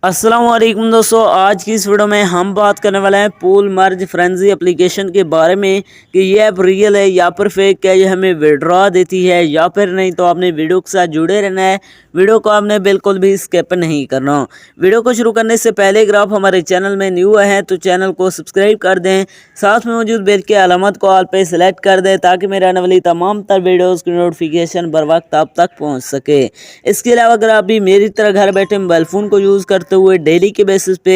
अस्सलाम वालेकुम दोस्तों, आज की इस वीडियो में हम बात करने वाले हैं पूल मर्ज फ्रेंजी एप्लीकेशन के बारे में कि ये ऐप रियल है या फिर फेक है, ये हमें विड्रॉ देती है या फिर नहीं। तो आपने वीडियो के साथ जुड़े रहना है, वीडियो को आपने बिल्कुल भी स्किप नहीं करना। वीडियो को शुरू करने से पहले अगर आप हमारे चैनल में न्यू हैं तो चैनल को सब्सक्राइब कर दें, साथ में मौजूद बेल के अलामत को ऑल पे सेलेक्ट कर दें ताकि मेरे आने वाली तमाम तर वीडियोज़ की नोटिफिकेशन बर वक्त आप तक पहुँच सके। इसके अलावा अगर आप भी मेरी तरह घर बैठे मोबाइल फ़ोन को यूज़ करते हुए डेली के बेसिस पे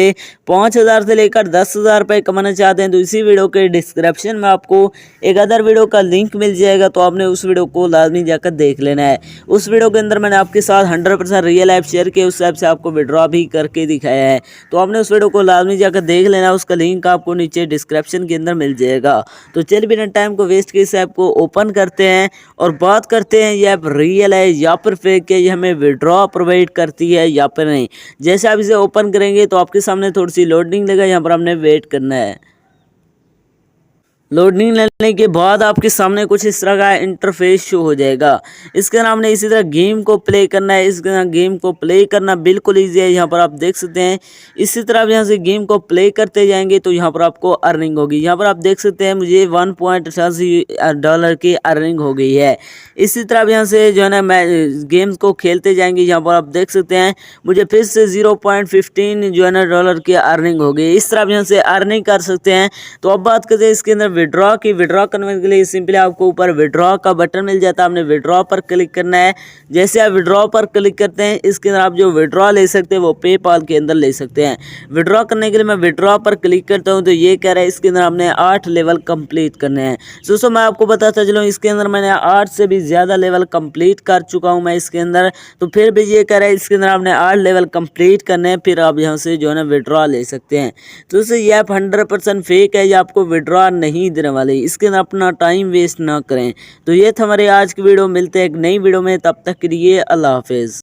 5,000 से लेकर 10,000 रुपये कमाना चाहते हैं तो इसी वीडियो के डिस्क्रिप्शन में आपको एक अदर वीडियो का लिंक मिल जाएगा, तो आपने उस वीडियो को लाजमी जाकर देख लेना है। उस वीडियो के अंदर मैंने आपके साथ 100% रियल ऐप शेयर किया, उस ऐप से आपको विड्रॉ भी करके दिखाया है, तो आपने उस वीडियो को लाजमी जाकर देख लेना है। उसका लिंक आपको नीचे डिस्क्रिप्शन के अंदर मिल जाएगा। तो चलिए बिना टाइम को वेस्ट किए इस ऐप को ओपन करते हैं और बात करते हैं ये ऐप रियल है या फिर फेक है, ये हमें विड्रॉ प्रोवाइड करती है या फिर नहीं। जैसे आप इसे ओपन करेंगे तो आपके सामने थोड़ी सी लोडिंग लेगा, यहाँ पर हमने वेट करना है। लोडिंग लेने के बाद आपके सामने कुछ इस तरह का इंटरफेस शो हो जाएगा। इसके अंदर हमने इसी तरह गेम को प्ले करना है। इसके अंदर गेम को प्ले करना बिल्कुल ईजी है, यहाँ पर आप देख सकते हैं। इसी तरह आप यहाँ से गेम को प्ले करते जाएंगे तो यहाँ पर आपको अर्निंग होगी। यहाँ पर आप देख सकते हैं मुझे $1.88 की अर्निंग हो गई है। इसी तरह आप यहाँ से जो है ना मैं गेम्स को खेलते जाएंगे, यहाँ पर आप देख सकते हैं मुझे फिर से 0.15 जो है ना डॉलर की अर्निंग हो गई। इस तरह आप यहाँ से अर्निंग कर सकते हैं। तो अब बात करते हैं इसके अंदर विड्रॉ की। विड्रॉ करने के लिए सिंपली आपको ऊपर विड्रॉ का बटन मिल जाता है, आपने विड्रॉ पर क्लिक करना है। जैसे आप विड्रॉ पर क्लिक करते हैं इसके अंदर आप जो विड्रॉ ले सकते हैं वो पेपाल के अंदर ले सकते हैं। विड्रॉ करने के लिए मैं विड्रॉ पर क्लिक करता हूं तो ये कह रहा है इसके अंदर आपने 8 लेवल कंप्लीट करने हैं। दोस्तों मैं आपको बताता चलूँ इसके अंदर मैंने 8 से भी ज़्यादा लेवल कंप्लीट कर चुका हूँ मैं इसके अंदर। तो फिर भी ये कह रहा है इसके अंदर आपने 8 लेवल कंप्लीट करने हैं, फिर आप यहाँ से जो है ना विड्रॉ ले सकते हैं। तो दोस्तों ये ऐप 100% फेक है, ये आपको विड्रॉ नहीं देने वाले, इसके अंदर अपना टाइम वेस्ट ना करें। तो ये था हमारे आज की वीडियो, मिलते हैं एक नई वीडियो में, तब तक के लिए अल्लाह हाफिज़।